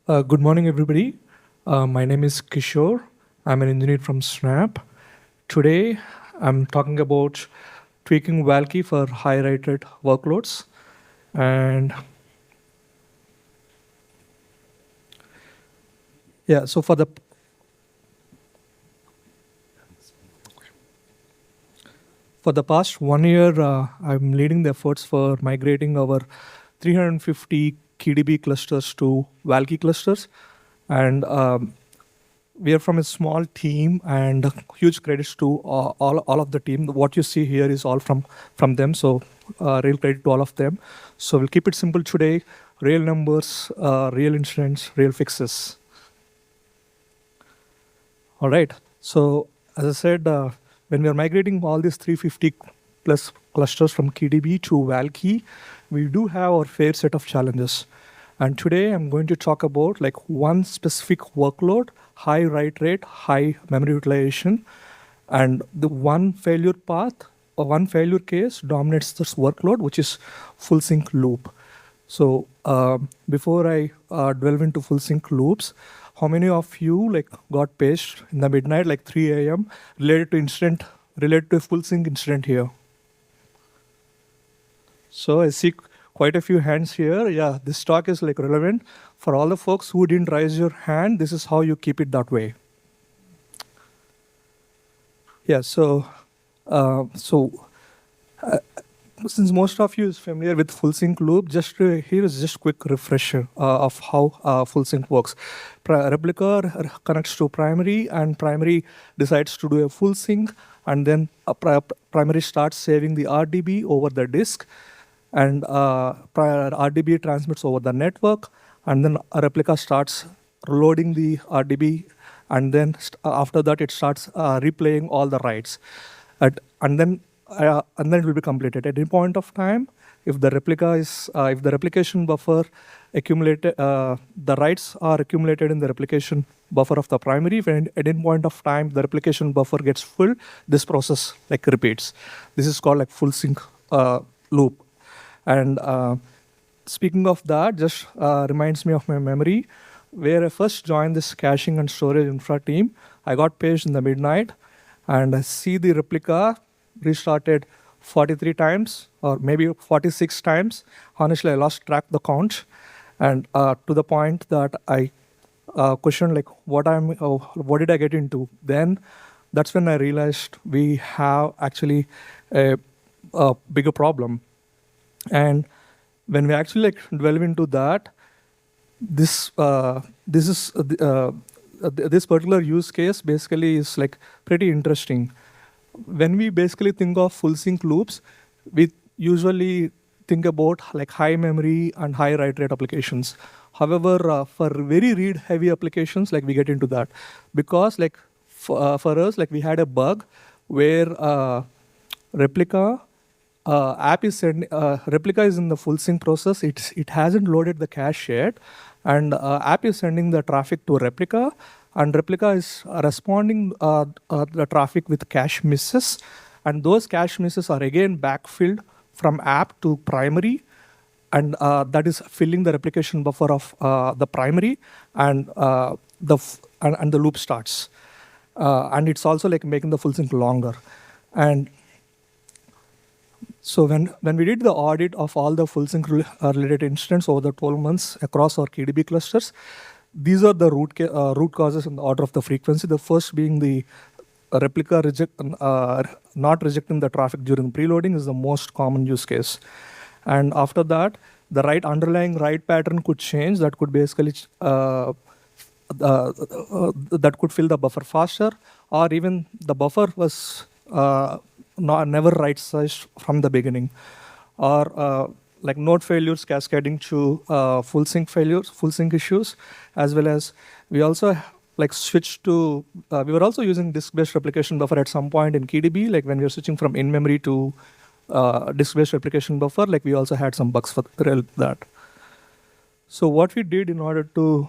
Good morning, everybody. My name is Kishor. I'm an engineer from Snap. Today, I'm talking about tweaking Valkey for high-rated workloads. And yeah, so for the past 1 year, I'm leading the efforts for migrating our 350 KDB clusters to Valkey clusters. And we are from a small team, and huge credits to all of the team. What you see here is all from them, so real credit to all of them. So we'll keep it simple today. Real numbers, real incidents, real fixes. All right. So as I said, when we are migrating all these 350 plus clusters from KDB to Valkey, we do have our fair set of challenges. And today I'm going to talk about like one specific workload, high write rate, high memory utilization, and the one failure path or one failure case dominates this workload, which is full sync loop. So before I delve into full sync loops, how many of you like got paged in the midnight, like 3 a.m. related to a full sync incident here? So I see quite a few hands here. Yeah, this talk is like relevant for all the folks who didn't raise your hand. This is how you keep it that way. Yeah. So since most of you is familiar with full sync loop, here is just quick refresher of how full sync works. Replica connects to primary, and primary decides to do a full sync, and then primary starts saving the RDB over the disk, and RDB transmits over the network, and then a replica starts loading the RDB, and then after that it starts replaying all the writes, and then it will be completed. At any point of time, if the replication buffer accumulated, the writes are accumulated in the replication buffer of the primary. When at any point of time the replication buffer gets full, this process like repeats. This is called like full sync loop. And speaking of that, just reminds me of my memory where I first joined this caching and storage infra team. I got paged in the midnight, and I see the replica restarted 43 times or maybe 46 times. Honestly, I lost track the count, and to the point that I questioned like what did I get into. Then that's when I realized we have actually a bigger problem. And when we actually like delve into that, this particular use case basically is like pretty interesting. When we basically think of full sync loops, we usually think about like high memory and high write rate applications. However, for very read heavy applications, like we get into that because like for us, like we had a bug where replica replica is in the full sync process. It hasn't loaded the cache yet, and app is sending the traffic to replica, and replica is responding the traffic with cache misses, and those cache misses are again backfilled from app to primary, and that is filling the replication buffer of the primary, and the loop starts, and it's also like making the full sync longer. And so when we did the audit of all the full sync related incidents over the 12 months across our KDB clusters, these are the root causes in the order of the frequency. The first being the replica not rejecting the traffic during preloading is the most common use case. And after that, the underlying write pattern could change. That could basically that could fill the buffer faster, or even the buffer was never right sized from the beginning, or like node failures cascading to full sync issues, as well as we also like switched to we were also using disk-based replication buffer at some point in KDB. Like when we were switching from in-memory to disk-based replication buffer, like we also had some bugs for that. So what we did in order to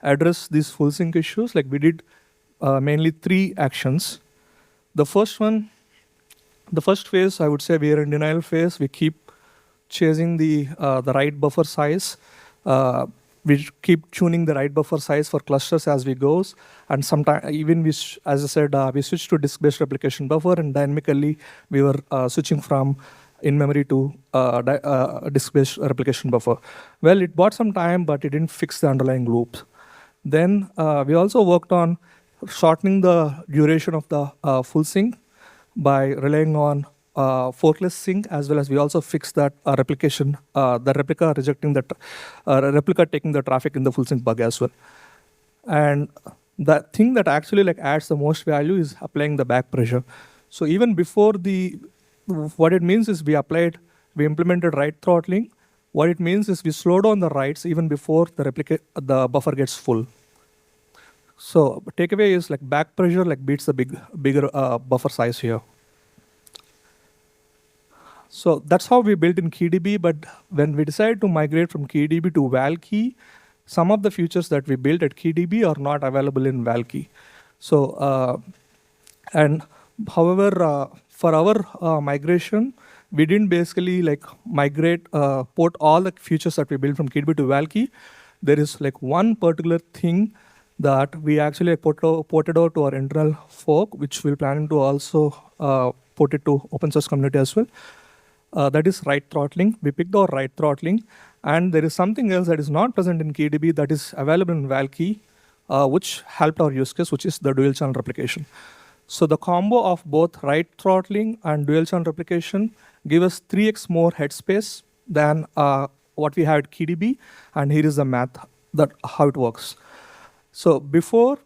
address these full sync issues, like we did mainly 3 actions. The first phase, I would say we are in denial phase. We keep chasing the write buffer size we keep tuning the write buffer size for clusters as we goes, and sometimes even as I said, we switched to disk-based replication buffer, and dynamically we were switching from in-memory to disk-based replication buffer. Well, it bought some time, but it didn't fix the underlying loops. Then we also worked on shortening the duration of the full sync by relying on forkless sync, as well as we also fixed that replication, the replica rejecting the replica taking the traffic in the full sync bug as well. And the thing that actually like adds the most value is applying the back pressure. So even before what it means is we implemented write throttling. What it means is we slow down the writes even before the buffer gets full. So takeaway is like back pressure like beats the bigger buffer size here. So that's how we built in KeyDB, but when we decided to migrate from KeyDB to Valkey, some of the features that we built at KeyDB are not available in Valkey. So, and however, for our migration, we didn't basically like migrate, port all the features that we built from KeyDB to Valkey. There is like one particular thing that we actually ported out to our internal fork, which we're planning to also port it to open source community as well. That is write throttling. We picked our write throttling, and there is something else that is not present in KeyDB that is available in Valkey, which helped our use case, which is the dual channel replication. So the combo of both write throttling and dual channel replication give us 3x more headspace than what we have at KeyDB, and here is the math that how it works. So before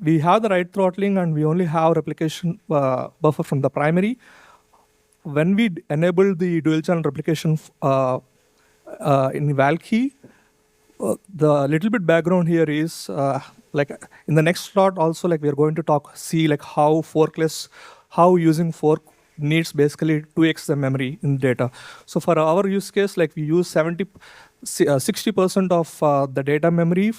we have the write throttling and we only have replication buffer from the primary. When we enable the dual channel replication in Valkey, the little bit background here is like in the next slot also like we are going to see like how using fork needs basically 2x the memory in data. So for our use case, like we use 60% of the data memory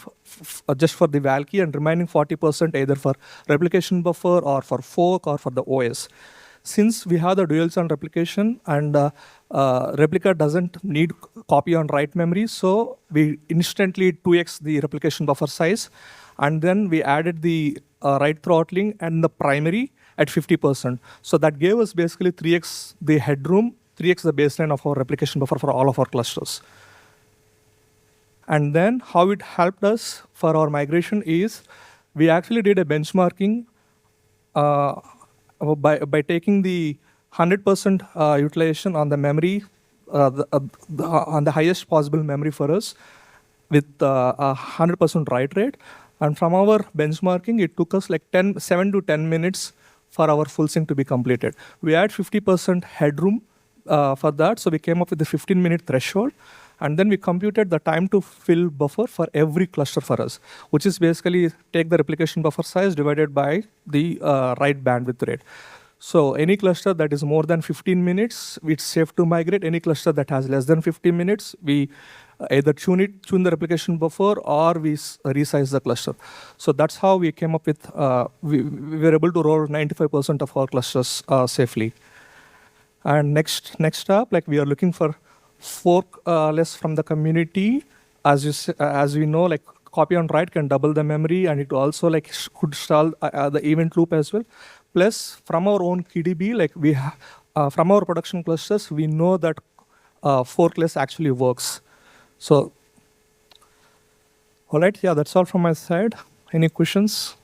just for the Valkey, and remaining 40% either for replication buffer or for fork or for the OS. Since we have the dual channel replication and replica doesn't need copy on write memory, so we instantly 2x the replication buffer size, and then we added the write throttling and the primary at 50%. So that gave us basically 3x the headroom, 3x the baseline of our replication buffer for all of our clusters. And then how it helped us for our migration is we actually did a benchmarking by taking the 100% utilization on the memory, on the highest possible memory for us with a 100% write rate. And from our benchmarking, it took us like 7 to 10 minutes for our full sync to be completed. We had 50% headroom for that, so we came up with the 15-minute threshold. And then we computed the time to fill buffer for every cluster for us, which is basically take the replication buffer size divided by the write bandwidth rate. So any cluster that is more than 15 minutes, it's safe to migrate. Any cluster that has less than 15 minutes, we either tune the replication buffer, or we resize the cluster. So that's how we came up with, we were able to roll 95% of our clusters safely. And next up, like we are looking for forkless from the community. As we know, like copy on write can double the memory, and it also like could stall the event loop as well. Plus, from our own KDB, like we from our production clusters, we know that forkless actually works. So, all right, yeah, that's all from my side. Any questions?